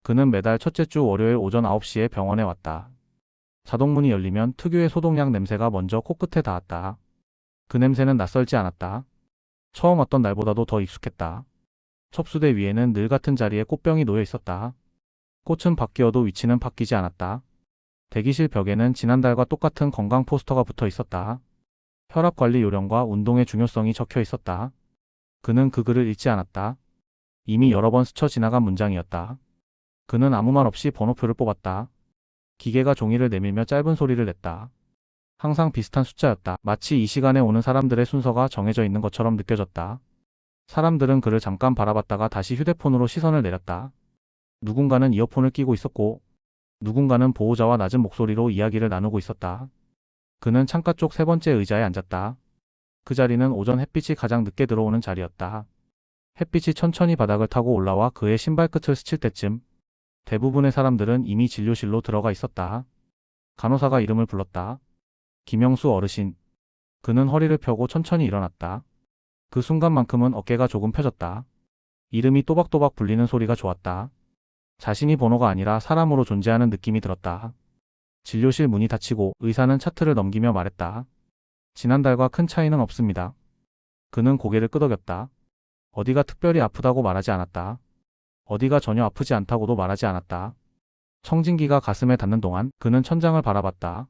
그는 매달 첫째 주 월요일 오전 9시에 병원에 왔다. 자동문이 열리면 특유의 소독약 냄새가 먼저 코끝에 닿았다. 그 냄새는 낯설지 않았다. 처음 왔던 날보다도 더 익숙했다. 첩수대 위에는 늘 같은 자리에 꽃병이 놓여 있었다. 꽃은 바뀌어도 위치는 바뀌지 않았다. 대기실 벽에는 지난달과 똑같은 건강 포스터가 붙어 있었다. 혈압관리 요령과 운동의 중요성이 적혀 있었다. 그는 그 글을 읽지 않았다. 이미 여러 번 스쳐 지나간 문장이었다. 그는 아무 말 없이 번호표를 뽑았다. 기계가 종이를 내밀며 짧은 소리를 냈다. 항상 비슷한 숫자였다. 마치 이 시간에 오는 사람들의 순서가 정해져 있는 것처럼 느껴졌다. 사람들은 그를 잠깐 바라봤다가 다시 휴대폰으로 시선을 내렸다. 누군가는 이어폰을 끼고 있었고, 누군가는 보호자와 낮은 목소리로 이야기를 나누고 있었다. 그는 창가 쪽 세 번째 의자에 앉았다. 그 자리는 오전 햇빛이 가장 늦게 들어오는 자리였다. 햇빛이 천천히 바닥을 타고 올라와 그의 신발끝을 스칠 때쯤 대부분의 사람들은 이미 진료실로 들어가 있었다. 간호사가 이름을 불렀다. 김영수 어르신. 그는 허리를 펴고 천천히 일어났다. 그 순간만큼은 어깨가 조금 펴졌다. 이름이 또박또박 불리는 소리가 좋았다. 자신이 번호가 아니라 사람으로 존재하는 느낌이 들었다. 진료실 문이 닫히고 의사는 차트를 넘기며 말했다. 지난달과 큰 차이는 없습니다. 그는 고개를 끄덕였다. 어디가 특별히 아프다고 말하지 않았다. 어디가 전혀 아프지 않다고도 말하지 않았다. 청진기가 가슴에 닿는 동안 그는 천장을 바라봤다.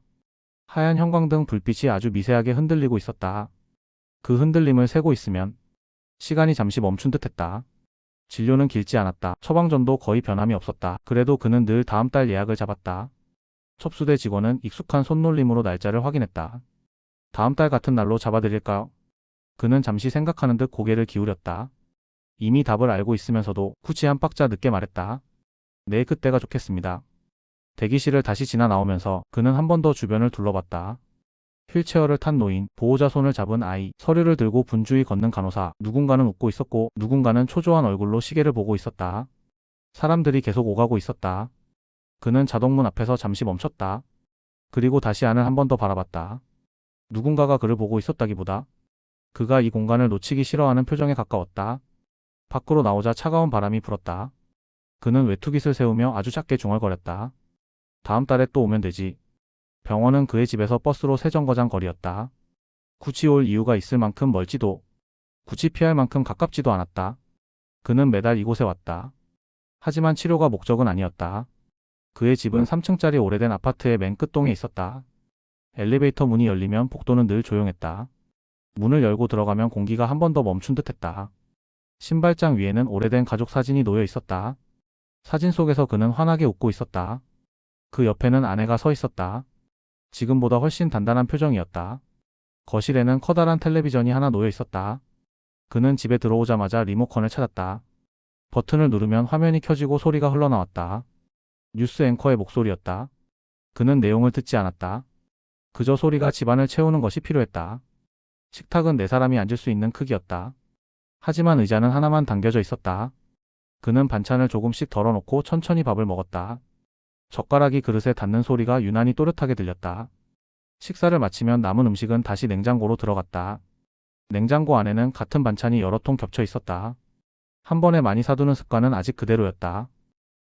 하얀 형광등 불빛이 아주 미세하게 흔들리고 있었다. 그 흔들림을 세고 있으면 시간이 잠시 멈춘 듯했다. 진료는 길지 않았다. 처방전도 거의 변함이 없었다. 그래도 그는 늘 다음 달 예약을 잡았다. 첩수대 직원은 익숙한 손놀림으로 날짜를 확인했다. 다음 달 같은 날로 잡아드릴까요? 그는 잠시 생각하는 듯 고개를 기울였다. 이미 답을 알고 있으면서도 굳이 한 박자 늦게 말했다. 네, 그때가 좋겠습니다. 대기실을 다시 지나 나오면서 그는 한 번 더 주변을 둘러봤다. 휠체어를 탄 노인, 보호자 손을 잡은 아이, 서류를 들고 분주히 걷는 간호사, 누군가는 웃고 있었고 누군가는 초조한 얼굴로 시계를 보고 있었다. 사람들이 계속 오가고 있었다. 그는 자동문 앞에서 잠시 멈췄다. 그리고 다시 안을 한 번 더 바라봤다. 누군가가 그를 보고 있었다기보다 그가 이 공간을 놓치기 싫어하는 표정에 가까웠다. 밖으로 나오자 차가운 바람이 불었다. 그는 외투깃을 세우며 아주 작게 중얼거렸다. 다음 달에 또 오면 되지. 병원은 그의 집에서 버스로 3정거장 거리였다. 굳이 올 이유가 있을 만큼 멀지도, 굳이 피할 만큼 가깝지도 않았다. 그는 매달 이곳에 왔다. 하지만 치료가 목적은 아니었다. 그의 집은 3층짜리 오래된 아파트의 맨 끝동에 있었다. 엘리베이터 문이 열리면 복도는 늘 조용했다. 문을 열고 들어가면 공기가 한 번 더 멈춘 듯했다. 신발장 위에는 오래된 가족 사진이 놓여 있었다. 사진 속에서 그는 환하게 웃고 있었다. 그 옆에는 아내가 서 있었다. 지금보다 훨씬 단단한 표정이었다. 거실에는 커다란 텔레비전이 하나 놓여 있었다. 그는 집에 들어오자마자 리모컨을 찾았다. 버튼을 누르면 화면이 켜지고 소리가 흘러나왔다. 뉴스 앵커의 목소리였다. 그는 내용을 듣지 않았다. 그저 소리가 집안을 채우는 것이 필요했다. 식탁은 4사람이 앉을 수 있는 크기였다. 하지만 의자는 하나만 당겨져 있었다. 그는 반찬을 조금씩 덜어놓고 천천히 밥을 먹었다. 젓가락이 그릇에 닿는 소리가 유난히 또렷하게 들렸다. 식사를 마치면 남은 음식은 다시 냉장고로 들어갔다. 냉장고 안에는 같은 반찬이 여러 통 겹쳐 있었다. 한 번에 많이 사두는 습관은 아직 그대로였다.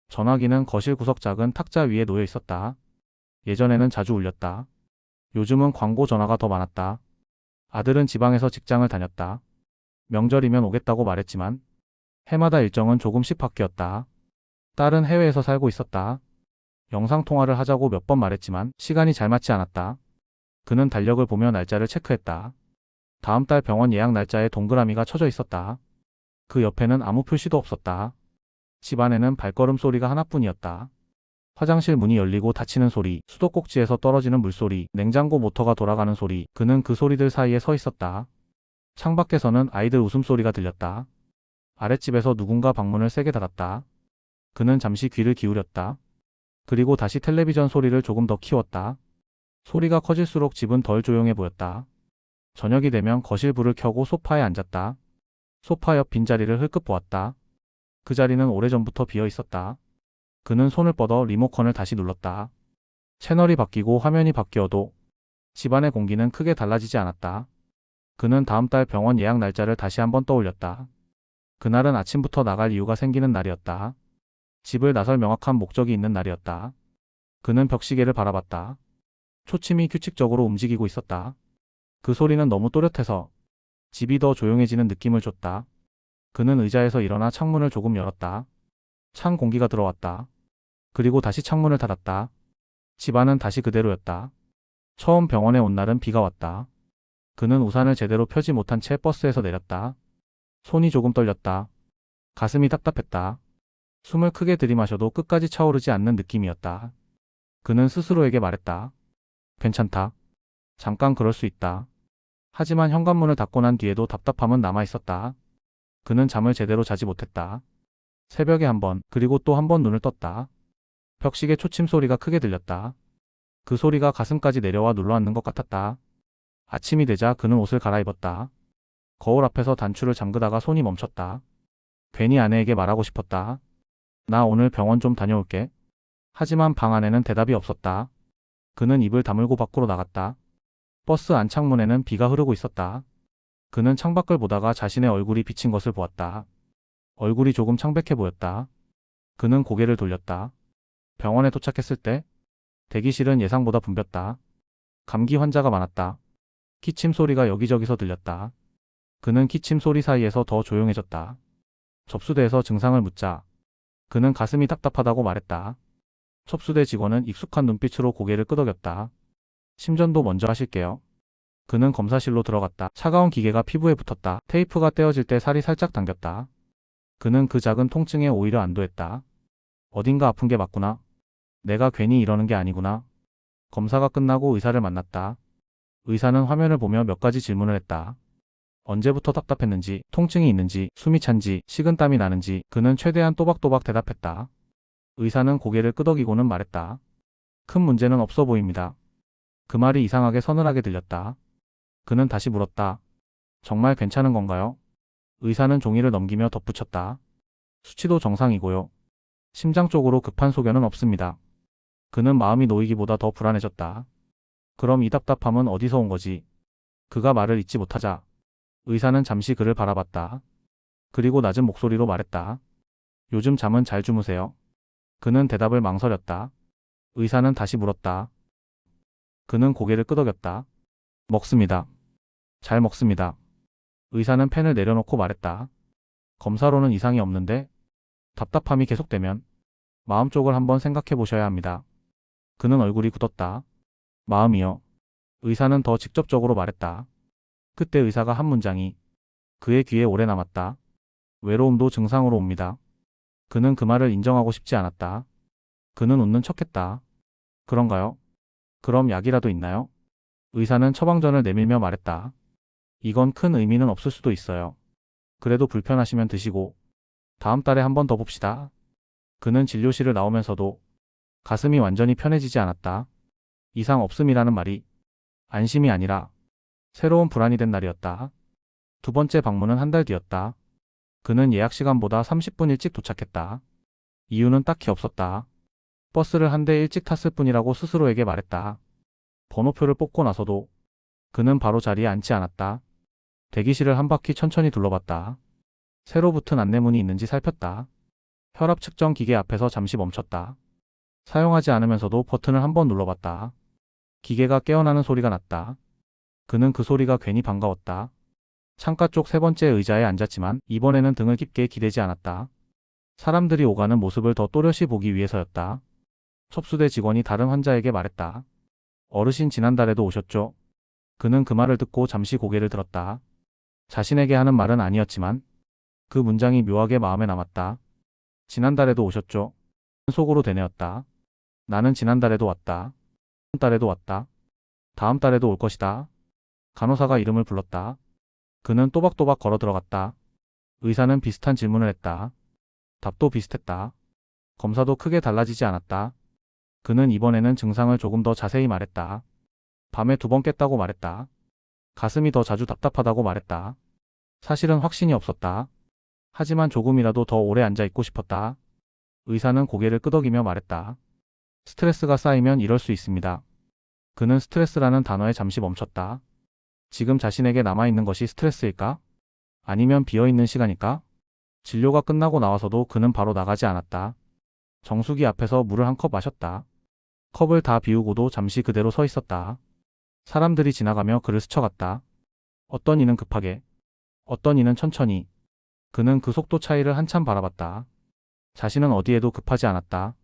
전화기는 거실 구석 작은 탁자 위에 놓여 있었다. 예전에는 자주 울렸다. 요즘은 광고 전화가 더 많았다. 아들은 지방에서 직장을 다녔다. 명절이면 오겠다고 말했지만 해마다 일정은 조금씩 바뀌었다. 딸은 해외에서 살고 있었다. 영상통화를 하자고 몇 번 말했지만 시간이 잘 맞지 않았다. 그는 달력을 보며 날짜를 체크했다. 다음 달 병원 예약 날짜에 동그라미가 쳐져 있었다. 그 옆에는 아무 표시도 없었다. 집안에는 발걸음 소리가 하나뿐이었다. 화장실 문이 열리고 닫히는 소리, 수도꼭지에서 떨어지는 물소리, 냉장고 모터가 돌아가는 소리, 그는 그 소리들 사이에 서 있었다. 창밖에서는 아이들 웃음소리가 들렸다. 아랫집에서 누군가 방문을 세게 닫았다. 그는 잠시 귀를 기울였다. 그리고 다시 텔레비전 소리를 조금 더 키웠다. 소리가 커질수록 집은 덜 조용해 보였다. 저녁이 되면 거실 불을 켜고 소파에 앉았다. 소파 옆 빈자리를 흘끗 보았다. 그 자리는 오래전부터 비어 있었다. 그는 손을 뻗어 리모컨을 다시 눌렀다. 채널이 바뀌고 화면이 바뀌어도 집안의 공기는 크게 달라지지 않았다. 그는 다음 달 병원 예약 날짜를 다시 한번 떠올렸다. 그날은 아침부터 나갈 이유가 생기는 날이었다. 집을 나설 명확한 목적이 있는 날이었다. 그는 벽시계를 바라봤다. 초침이 규칙적으로 움직이고 있었다. 그 소리는 너무 또렷해서 집이 더 조용해지는 느낌을 줬다. 그는 의자에서 일어나 창문을 조금 열었다. 찬 공기가 들어왔다. 그리고 다시 창문을 닫았다. 집안은 다시 그대로였다. 처음 병원에 온 날은 비가 왔다. 그는 우산을 제대로 펴지 못한 채 버스에서 내렸다. 손이 조금 떨렸다. 가슴이 답답했다. 숨을 크게 들이마셔도 끝까지 차오르지 않는 느낌이었다. 그는 스스로에게 말했다. 괜찮다. 잠깐 그럴 수 있다. 하지만 현관문을 닫고 난 뒤에도 답답함은 남아있었다. 그는 잠을 제대로 자지 못했다. 새벽에 한 번, 그리고 또 한 번 눈을 떴다. 벽시계 초침 소리가 크게 들렸다. 그 소리가 가슴까지 내려와 눌러앉는 것 같았다. 아침이 되자 그는 옷을 갈아입었다. 거울 앞에서 단추를 잠그다가 손이 멈췄다. 괜히 아내에게 말하고 싶었다. 나 오늘 병원 좀 다녀올게. 하지만 방 안에는 대답이 없었다. 그는 입을 다물고 밖으로 나갔다. 버스 안창문에는 비가 흐르고 있었다. 그는 창밖을 보다가 자신의 얼굴이 비친 것을 보았다. 얼굴이 조금 창백해 보였다. 그는 고개를 돌렸다. 병원에 도착했을 때 대기실은 예상보다 붐볐다. 감기 환자가 많았다. 기침 소리가 여기저기서 들렸다. 그는 기침 소리 사이에서 더 조용해졌다. 접수대에서 증상을 묻자 그는 가슴이 답답하다고 말했다. 접수대 직원은 익숙한 눈빛으로 고개를 끄덕였다. 심전도 먼저 하실게요. 그는 검사실로 들어갔다. 차가운 기계가 피부에 붙었다. 테이프가 떼어질 때 살이 살짝 당겼다. 그는 그 작은 통증에 오히려 안도했다. 어딘가 아픈 게 맞구나. 내가 괜히 이러는 게 아니구나. 검사가 끝나고 의사를 만났다. 의사는 화면을 보며 몇 가지 질문을 했다. 언제부터 답답했는지, 통증이 있는지, 숨이 찬지, 식은땀이 나는지 그는 최대한 또박또박 대답했다. 의사는 고개를 끄덕이고는 말했다. 큰 문제는 없어 보입니다. 그 말이 이상하게 서늘하게 들렸다. 그는 다시 물었다. 정말 괜찮은 건가요? 의사는 종이를 넘기며 덧붙였다. 수치도 정상이고요. 심장 쪽으로 급한 소견은 없습니다. 그는 마음이 놓이기보다 더 불안해졌다. 그럼 이 답답함은 어디서 온 거지? 그가 말을 잇지 못하자 의사는 잠시 그를 바라봤다. 그리고 낮은 목소리로 말했다. 요즘 잠은 잘 주무세요? 그는 대답을 망설였다. 의사는 다시 물었다. 그는 고개를 끄덕였다. 먹습니다. 잘 먹습니다. 의사는 펜을 내려놓고 말했다. 검사로는 이상이 없는데 답답함이 계속되면 마음 쪽을 한번 생각해 보셔야 합니다. 그는 얼굴이 굳었다. 마음이요. 의사는 더 직접적으로 말했다. 그때 의사가 한 문장이 그의 귀에 오래 남았다. 외로움도 증상으로 옵니다. 그는 그 말을 인정하고 싶지 않았다. 그는 웃는 척했다. 그런가요? 그럼 약이라도 있나요? 의사는 처방전을 내밀며 말했다. 이건 큰 의미는 없을 수도 있어요. 그래도 불편하시면 드시고 다음 달에 한 번 더 봅시다. 그는 진료실을 나오면서도 가슴이 완전히 편해지지 않았다. 이상 없음이라는 말이 안심이 아니라 새로운 불안이 된 날이었다. 두 번째 방문은 한 달 뒤였다. 그는 예약 시간보다 30분 일찍 도착했다. 이유는 딱히 없었다. 버스를 한 대 일찍 탔을 뿐이라고 스스로에게 말했다. 번호표를 뽑고 나서도 그는 바로 자리에 앉지 않았다. 대기실을 한 바퀴 천천히 둘러봤다. 새로 붙은 안내문이 있는지 살폈다. 혈압 측정 기계 앞에서 잠시 멈췄다. 사용하지 않으면서도 버튼을 한 번 눌러봤다. 기계가 깨어나는 소리가 났다. 그는 그 소리가 괜히 반가웠다. 창가 쪽 세 번째 의자에 앉았지만 이번에는 등을 깊게 기대지 않았다. 사람들이 오가는 모습을 더 또렷이 보기 위해서였다. 첩수대 직원이 다른 환자에게 말했다. 어르신 지난달에도 오셨죠? 그는 그 말을 듣고 잠시 고개를 들었다. 자신에게 하는 말은 아니었지만 그 문장이 묘하게 마음에 남았다. 지난달에도 오셨죠? 속으로 되뇌었다. 나는 지난달에도 왔다. 다음 달에도 왔다. 다음 달에도 올 것이다. 간호사가 이름을 불렀다. 그는 또박또박 걸어 들어갔다. 의사는 비슷한 질문을 했다. 답도 비슷했다. 검사도 크게 달라지지 않았다. 그는 이번에는 증상을 조금 더 자세히 말했다. 밤에 2번 깼다고 말했다. 가슴이 더 자주 답답하다고 말했다. 사실은 확신이 없었다. 하지만 조금이라도 더 오래 앉아 있고 싶었다. 의사는 고개를 끄덕이며 말했다. 스트레스가 쌓이면 이럴 수 있습니다. 그는 스트레스라는 단어에 잠시 멈췄다. 지금 자신에게 남아있는 것이 스트레스일까? 아니면 비어있는 시간일까? 진료가 끝나고 나와서도 그는 바로 나가지 않았다. 정수기 앞에서 물을 한 컵 마셨다. 컵을 다 비우고도 잠시 그대로 서 있었다. 사람들이 지나가며 그를 스쳐갔다. 어떤 이는 급하게, 어떤 이는 천천히. 그는 그 속도 차이를 한참 바라봤다. 자신은 어디에도 급하지 않았다.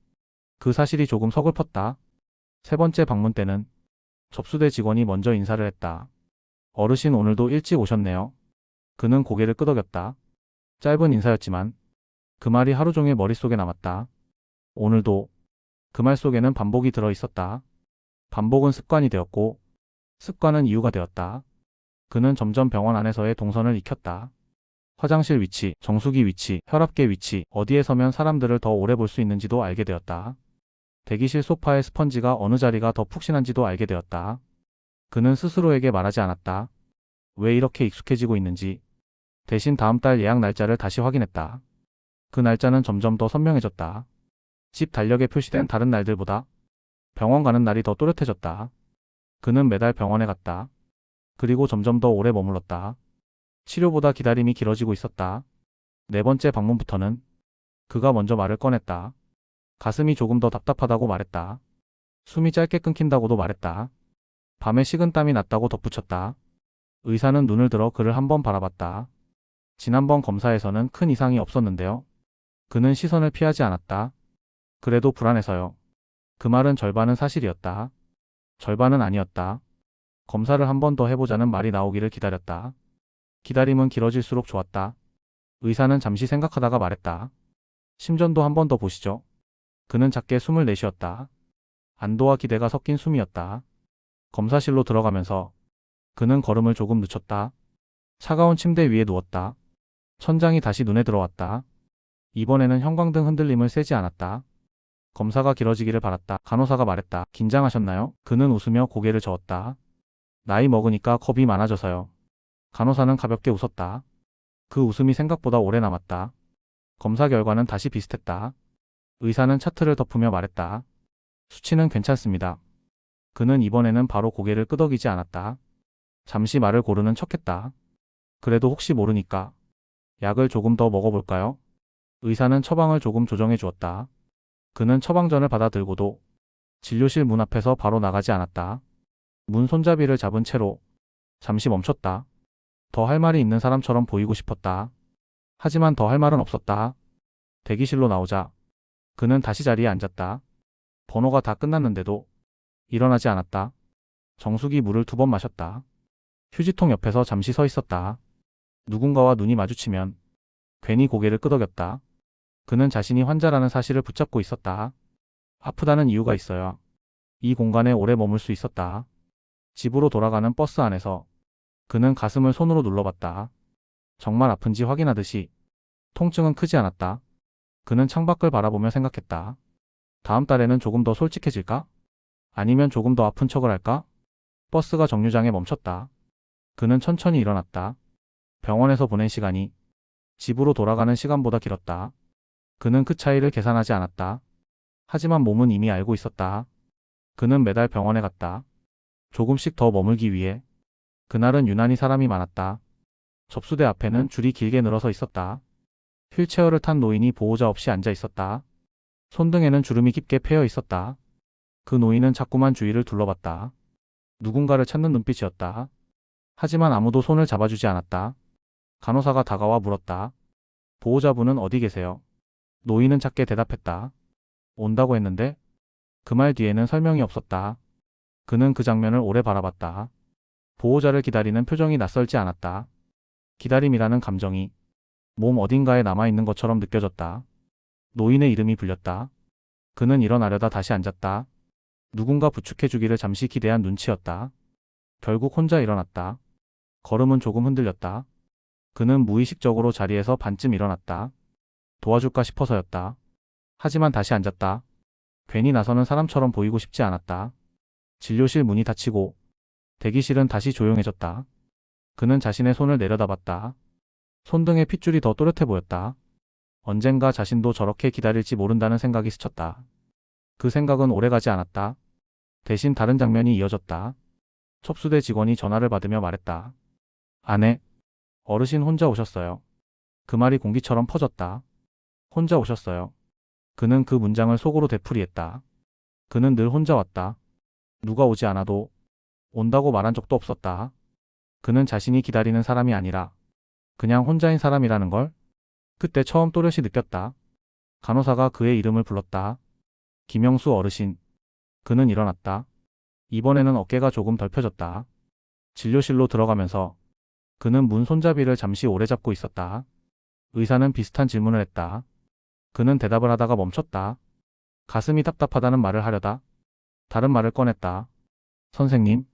그 사실이 조금 서글펐다. 세 번째 방문 때는 접수대 직원이 먼저 인사를 했다. 어르신 오늘도 일찍 오셨네요. 그는 고개를 끄덕였다. 짧은 인사였지만 그 말이 하루 종일 머릿속에 남았다. 오늘도 그 말 속에는 반복이 들어 있었다. 반복은 습관이 되었고 습관은 이유가 되었다. 그는 점점 병원 안에서의 동선을 익혔다. 화장실 위치, 정수기 위치, 혈압계 위치, 어디에 서면 사람들을 더 오래 볼 수 있는지도 알게 되었다. 대기실 소파의 스펀지가 어느 자리가 더 푹신한지도 알게 되었다. 그는 스스로에게 말하지 않았다. 왜 이렇게 익숙해지고 있는지. 대신 다음 달 예약 날짜를 다시 확인했다. 그 날짜는 점점 더 선명해졌다. 집 달력에 표시된 다른 날들보다 병원 가는 날이 더 또렷해졌다. 그는 매달 병원에 갔다. 그리고 점점 더 오래 머물렀다. 치료보다 기다림이 길어지고 있었다. 네 번째 방문부터는 그가 먼저 말을 꺼냈다. 가슴이 조금 더 답답하다고 말했다. 숨이 짧게 끊긴다고도 말했다. 밤에 식은땀이 났다고 덧붙였다. 의사는 눈을 들어 그를 한번 바라봤다. 지난번 검사에서는 큰 이상이 없었는데요. 그는 시선을 피하지 않았다. 그래도 불안해서요. 그 말은 절반은 사실이었다. 절반은 아니었다. 검사를 한 번 더 해보자는 말이 나오기를 기다렸다. 기다림은 길어질수록 좋았다. 의사는 잠시 생각하다가 말했다. 심전도 한 번 더 보시죠. 그는 작게 숨을 내쉬었다. 안도와 기대가 섞인 숨이었다. 검사실로 들어가면서 그는 걸음을 조금 늦췄다. 차가운 침대 위에 누웠다. 천장이 다시 눈에 들어왔다. 이번에는 형광등 흔들림을 세지 않았다. 검사가 길어지기를 바랐다. 간호사가 말했다. 긴장하셨나요? 그는 웃으며 고개를 저었다. 나이 먹으니까 겁이 많아져서요. 간호사는 가볍게 웃었다. 그 웃음이 생각보다 오래 남았다. 검사 결과는 다시 비슷했다. 의사는 차트를 덮으며 말했다. 수치는 괜찮습니다. 그는 이번에는 바로 고개를 끄덕이지 않았다. 잠시 말을 고르는 척했다. 그래도 혹시 모르니까 약을 조금 더 먹어볼까요? 의사는 처방을 조금 조정해 주었다. 그는 처방전을 받아들고도 진료실 문 앞에서 바로 나가지 않았다. 문 손잡이를 잡은 채로 잠시 멈췄다. 더 할 말이 있는 사람처럼 보이고 싶었다. 하지만 더 할 말은 없었다. 대기실로 나오자 그는 다시 자리에 앉았다. 번호가 다 끝났는데도 일어나지 않았다. 정수기 물을 2번 마셨다. 휴지통 옆에서 잠시 서 있었다. 누군가와 눈이 마주치면 괜히 고개를 끄덕였다. 그는 자신이 환자라는 사실을 붙잡고 있었다. 아프다는 이유가 있어야 이 공간에 오래 머물 수 있었다. 집으로 돌아가는 버스 안에서 그는 가슴을 손으로 눌러봤다. 정말 아픈지 확인하듯이. 통증은 크지 않았다. 그는 창밖을 바라보며 생각했다. 다음 달에는 조금 더 솔직해질까? 아니면 조금 더 아픈 척을 할까? 버스가 정류장에 멈췄다. 그는 천천히 일어났다. 병원에서 보낸 시간이 집으로 돌아가는 시간보다 길었다. 그는 그 차이를 계산하지 않았다. 하지만 몸은 이미 알고 있었다. 그는 매달 병원에 갔다. 조금씩 더 머물기 위해. 그날은 유난히 사람이 많았다. 접수대 앞에는 줄이 길게 늘어서 있었다. 휠체어를 탄 노인이 보호자 없이 앉아 있었다. 손등에는 주름이 깊게 패여 있었다. 그 노인은 자꾸만 주위를 둘러봤다. 누군가를 찾는 눈빛이었다. 하지만 아무도 손을 잡아주지 않았다. 간호사가 다가와 물었다. 보호자분은 어디 계세요? 노인은 작게 대답했다. 온다고 했는데 그 말 뒤에는 설명이 없었다. 그는 그 장면을 오래 바라봤다. 보호자를 기다리는 표정이 낯설지 않았다. 기다림이라는 감정이 몸 어딘가에 남아있는 것처럼 느껴졌다. 노인의 이름이 불렸다. 그는 일어나려다 다시 앉았다. 누군가 부축해주기를 잠시 기대한 눈치였다. 결국 혼자 일어났다. 걸음은 조금 흔들렸다. 그는 무의식적으로 자리에서 반쯤 일어났다. 도와줄까 싶어서였다. 하지만 다시 앉았다. 괜히 나서는 사람처럼 보이고 싶지 않았다. 진료실 문이 닫히고 대기실은 다시 조용해졌다. 그는 자신의 손을 내려다봤다. 손등의 핏줄이 더 또렷해 보였다. 언젠가 자신도 저렇게 기다릴지 모른다는 생각이 스쳤다. 그 생각은 오래가지 않았다. 대신 다른 장면이 이어졌다. 첩수대 직원이 전화를 받으며 말했다. 아내, 어르신 혼자 오셨어요. 그 말이 공기처럼 퍼졌다. 혼자 오셨어요. 그는 그 문장을 속으로 되풀이했다. 그는 늘 혼자 왔다. 누가 오지 않아도 온다고 말한 적도 없었다. 그는 자신이 기다리는 사람이 아니라 그냥 혼자인 사람이라는 걸 그때 처음 또렷이 느꼈다. 간호사가 그의 이름을 불렀다. 김영수 어르신. 그는 일어났다. 이번에는 어깨가 조금 덜 펴졌다. 진료실로 들어가면서 그는 문 손잡이를 잠시 오래 잡고 있었다. 의사는 비슷한 질문을 했다. 그는 대답을 하다가 멈췄다. 가슴이 답답하다는 말을 하려다 다른 말을 꺼냈다. 선생님.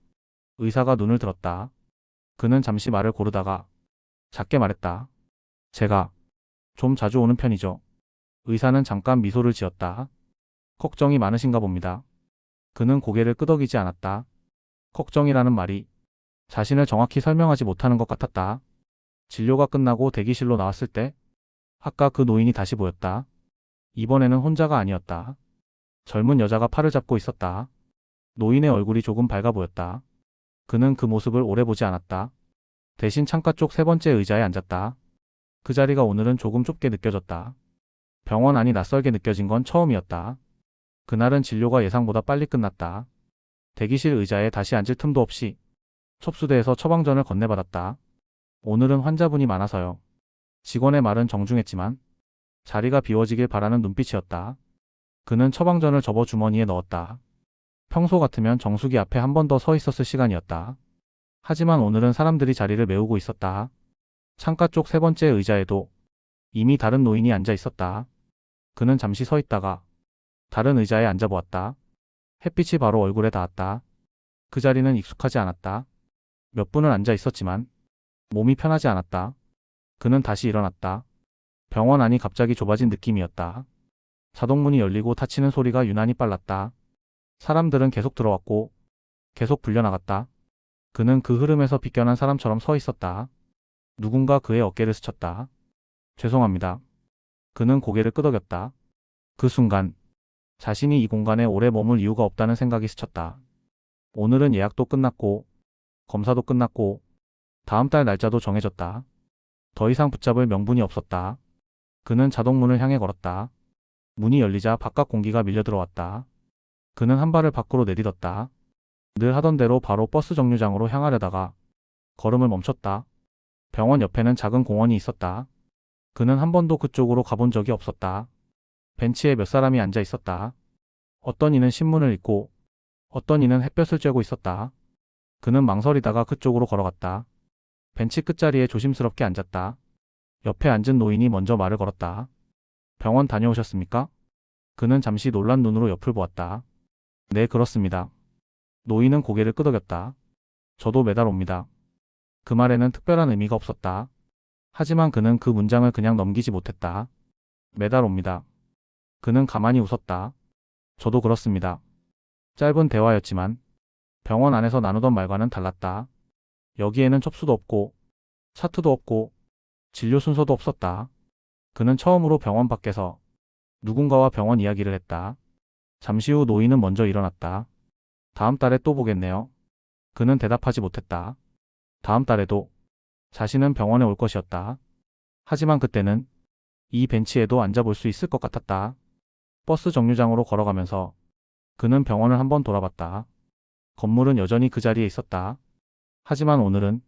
의사가 눈을 들었다. 그는 잠시 말을 고르다가 작게 말했다. 제가 좀 자주 오는 편이죠. 의사는 잠깐 미소를 지었다. 걱정이 많으신가 봅니다. 그는 고개를 끄덕이지 않았다. 걱정이라는 말이 자신을 정확히 설명하지 못하는 것 같았다. 진료가 끝나고 대기실로 나왔을 때 아까 그 노인이 다시 보였다. 이번에는 혼자가 아니었다. 젊은 여자가 팔을 잡고 있었다. 노인의 얼굴이 조금 밝아 보였다. 그는 그 모습을 오래 보지 않았다. 대신 창가 쪽 세 번째 의자에 앉았다. 그 자리가 오늘은 조금 좁게 느껴졌다. 병원 안이 낯설게 느껴진 건 처음이었다. 그날은 진료가 예상보다 빨리 끝났다. 대기실 의자에 다시 앉을 틈도 없이 첩수대에서 처방전을 건네받았다. 오늘은 환자분이 많아서요. 직원의 말은 정중했지만 자리가 비워지길 바라는 눈빛이었다. 그는 처방전을 접어 주머니에 넣었다. 평소 같으면 정수기 앞에 한 번 더 서 있었을 시간이었다. 하지만 오늘은 사람들이 자리를 메우고 있었다. 창가 쪽 세 번째 의자에도 이미 다른 노인이 앉아 있었다. 그는 잠시 서 있다가 다른 의자에 앉아보았다. 햇빛이 바로 얼굴에 닿았다. 그 자리는 익숙하지 않았다. 몇 분을 앉아 있었지만 몸이 편하지 않았다. 그는 다시 일어났다. 병원 안이 갑자기 좁아진 느낌이었다. 자동문이 열리고 닫히는 소리가 유난히 빨랐다. 사람들은 계속 들어왔고 계속 불려나갔다. 그는 그 흐름에서 비껴난 사람처럼 서 있었다. 누군가 그의 어깨를 스쳤다. 죄송합니다. 그는 고개를 끄덕였다. 그 순간 자신이 이 공간에 오래 머물 이유가 없다는 생각이 스쳤다. 오늘은 예약도 끝났고 검사도 끝났고 다음 달 날짜도 정해졌다. 더 이상 붙잡을 명분이 없었다. 그는 자동문을 향해 걸었다. 문이 열리자 바깥 공기가 밀려 들어왔다. 그는 한 발을 밖으로 내딛었다. 늘 하던 대로 바로 버스 정류장으로 향하려다가 걸음을 멈췄다. 병원 옆에는 작은 공원이 있었다. 그는 한 번도 그쪽으로 가본 적이 없었다. 벤치에 몇 사람이 앉아 있었다. 어떤 이는 신문을 읽고 어떤 이는 햇볕을 쬐고 있었다. 그는 망설이다가 그쪽으로 걸어갔다. 벤치 끝자리에 조심스럽게 앉았다. 옆에 앉은 노인이 먼저 말을 걸었다. 병원 다녀오셨습니까? 그는 잠시 놀란 눈으로 옆을 보았다. 네, 그렇습니다. 노인은 고개를 끄덕였다. 저도 매달 옵니다. 그 말에는 특별한 의미가 없었다. 하지만 그는 그 문장을 그냥 넘기지 못했다. 매달 옵니다. 그는 가만히 웃었다. 저도 그렇습니다. 짧은 대화였지만 병원 안에서 나누던 말과는 달랐다. 여기에는 첩수도 없고 차트도 없고 진료 순서도 없었다. 그는 처음으로 병원 밖에서 누군가와 병원 이야기를 했다. 잠시 후 노인은 먼저 일어났다. 다음 달에 또 보겠네요. 그는 대답하지 못했다. 다음 달에도 자신은 병원에 올 것이었다. 하지만 그때는 이 벤치에도 앉아볼 수 있을 것 같았다. 버스 정류장으로 걸어가면서 그는 병원을 한번 돌아봤다. 건물은 여전히 그 자리에 있었다. 하지만 오늘은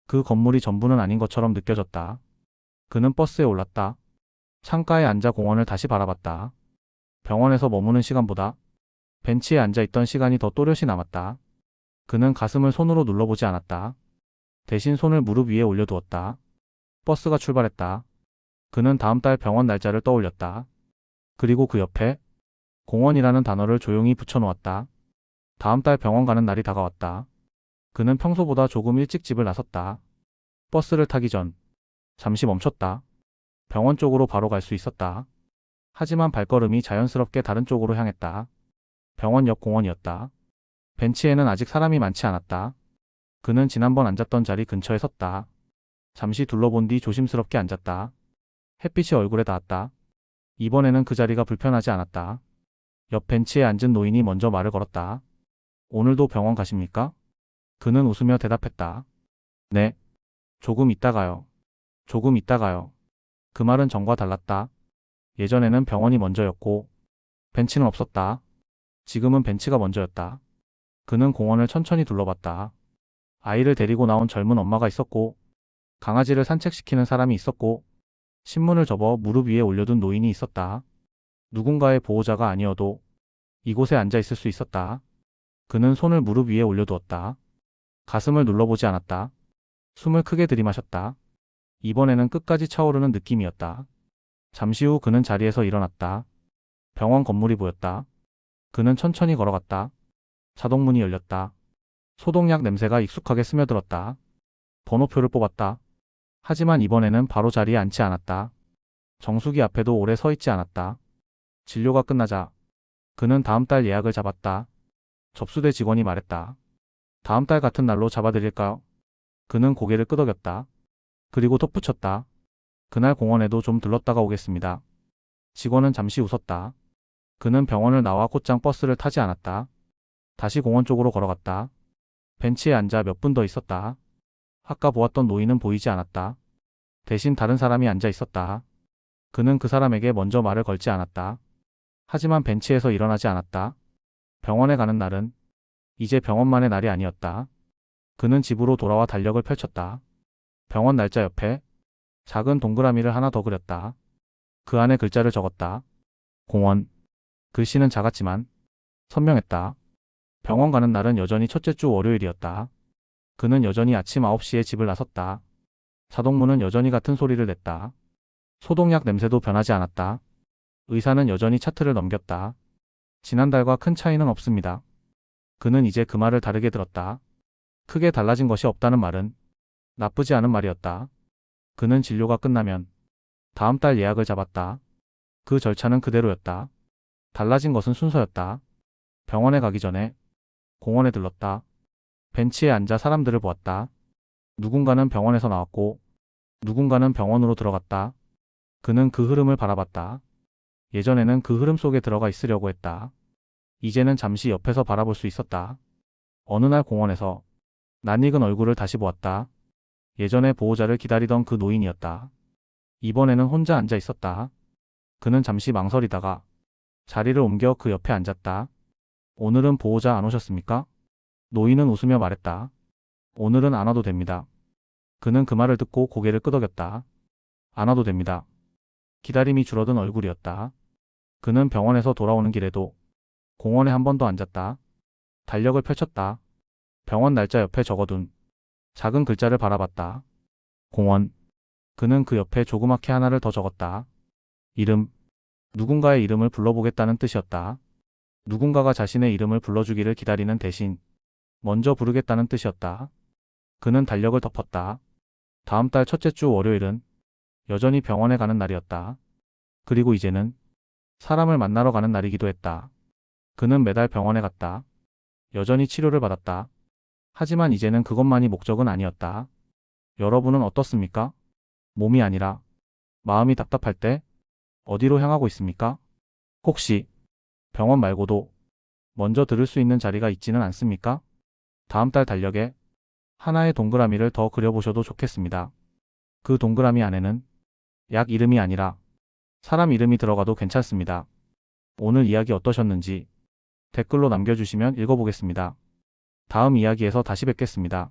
그 건물이 전부는 아닌 것처럼 느껴졌다. 그는 버스에 올랐다. 창가에 앉아 공원을 다시 바라봤다. 병원에서 머무는 시간보다 벤치에 앉아있던 시간이 더 또렷이 남았다. 그는 가슴을 손으로 눌러보지 않았다. 대신 손을 무릎 위에 올려두었다. 버스가 출발했다. 그는 다음 달 병원 날짜를 떠올렸다. 그리고 그 옆에 공원이라는 단어를 조용히 붙여놓았다. 다음 달 병원 가는 날이 다가왔다. 그는 평소보다 조금 일찍 집을 나섰다. 버스를 타기 전 잠시 멈췄다. 병원 쪽으로 바로 갈 수 있었다. 하지만 발걸음이 자연스럽게 다른 쪽으로 향했다. 병원 옆 공원이었다. 벤치에는 아직 사람이 많지 않았다. 그는 지난번 앉았던 자리 근처에 섰다. 잠시 둘러본 뒤 조심스럽게 앉았다. 햇빛이 얼굴에 닿았다. 이번에는 그 자리가 불편하지 않았다. 옆 벤치에 앉은 노인이 먼저 말을 걸었다. 오늘도 병원 가십니까? 그는 웃으며 대답했다. 네. 조금 있다가요. 조금 있다가요. 그 말은 전과 달랐다. 예전에는 병원이 먼저였고 벤치는 없었다. 지금은 벤치가 먼저였다. 그는 공원을 천천히 둘러봤다. 아이를 데리고 나온 젊은 엄마가 있었고 강아지를 산책시키는 사람이 있었고 신문을 접어 무릎 위에 올려둔 노인이 있었다. 누군가의 보호자가 아니어도 이곳에 앉아 있을 수 있었다. 그는 손을 무릎 위에 올려두었다. 가슴을 눌러보지 않았다. 숨을 크게 들이마셨다. 이번에는 끝까지 차오르는 느낌이었다. 잠시 후 그는 자리에서 일어났다. 병원 건물이 보였다. 그는 천천히 걸어갔다. 자동문이 열렸다. 소독약 냄새가 익숙하게 스며들었다. 번호표를 뽑았다. 하지만 이번에는 바로 자리에 앉지 않았다. 정수기 앞에도 오래 서 있지 않았다. 진료가 끝나자 그는 다음 달 예약을 잡았다. 접수대 직원이 말했다. 다음 달 같은 날로 잡아드릴까요? 그는 고개를 끄덕였다. 그리고 덧붙였다. 그날 공원에도 좀 들렀다가 오겠습니다. 직원은 잠시 웃었다. 그는 병원을 나와 곧장 버스를 타지 않았다. 다시 공원 쪽으로 걸어갔다. 벤치에 앉아 몇 분 더 있었다. 아까 보았던 노인은 보이지 않았다. 대신 다른 사람이 앉아 있었다. 그는 그 사람에게 먼저 말을 걸지 않았다. 하지만 벤치에서 일어나지 않았다. 병원에 가는 날은 이제 병원만의 날이 아니었다. 그는 집으로 돌아와 달력을 펼쳤다. 병원 날짜 옆에 작은 동그라미를 하나 더 그렸다. 그 안에 글자를 적었다. 공원. 글씨는 작았지만 선명했다. 병원 가는 날은 여전히 첫째 주 월요일이었다. 그는 여전히 아침 9시에 집을 나섰다. 자동문은 여전히 같은 소리를 냈다. 소독약 냄새도 변하지 않았다. 의사는 여전히 차트를 넘겼다. 지난달과 큰 차이는 없습니다. 그는 이제 그 말을 다르게 들었다. 크게 달라진 것이 없다는 말은 나쁘지 않은 말이었다. 그는 진료가 끝나면 다음 달 예약을 잡았다. 그 절차는 그대로였다. 달라진 것은 순서였다. 병원에 가기 전에 공원에 들렀다. 벤치에 앉아 사람들을 보았다. 누군가는 병원에서 나왔고 누군가는 병원으로 들어갔다. 그는 그 흐름을 바라봤다. 예전에는 그 흐름 속에 들어가 있으려고 했다. 이제는 잠시 옆에서 바라볼 수 있었다. 어느 날 공원에서 낯익은 얼굴을 다시 보았다. 예전에 보호자를 기다리던 그 노인이었다. 이번에는 혼자 앉아 있었다. 그는 잠시 망설이다가 자리를 옮겨 그 옆에 앉았다. 오늘은 보호자 안 오셨습니까? 노인은 웃으며 말했다. 오늘은 안 와도 됩니다. 그는 그 말을 듣고 고개를 끄덕였다. 안 와도 됩니다. 기다림이 줄어든 얼굴이었다. 그는 병원에서 돌아오는 길에도 공원에 한 번 더 앉았다. 달력을 펼쳤다. 병원 날짜 옆에 적어둔 작은 글자를 바라봤다. 공원. 그는 그 옆에 조그맣게 하나를 더 적었다. 이름. 누군가의 이름을 불러보겠다는 뜻이었다. 누군가가 자신의 이름을 불러주기를 기다리는 대신 먼저 부르겠다는 뜻이었다. 그는 달력을 덮었다. 다음 달 첫째 주 월요일은 여전히 병원에 가는 날이었다. 그리고 이제는 사람을 만나러 가는 날이기도 했다. 그는 매달 병원에 갔다. 여전히 치료를 받았다. 하지만 이제는 그것만이 목적은 아니었다. 여러분은 어떻습니까? 몸이 아니라 마음이 답답할 때 어디로 향하고 있습니까? 혹시 병원 말고도 먼저 들을 수 있는 자리가 있지는 않습니까? 다음 달 달력에 하나의 동그라미를 더 그려보셔도 좋겠습니다. 그 동그라미 안에는 약 이름이 아니라 사람 이름이 들어가도 괜찮습니다. 오늘 이야기 어떠셨는지 댓글로 남겨주시면 읽어보겠습니다. 다음 이야기에서 다시 뵙겠습니다.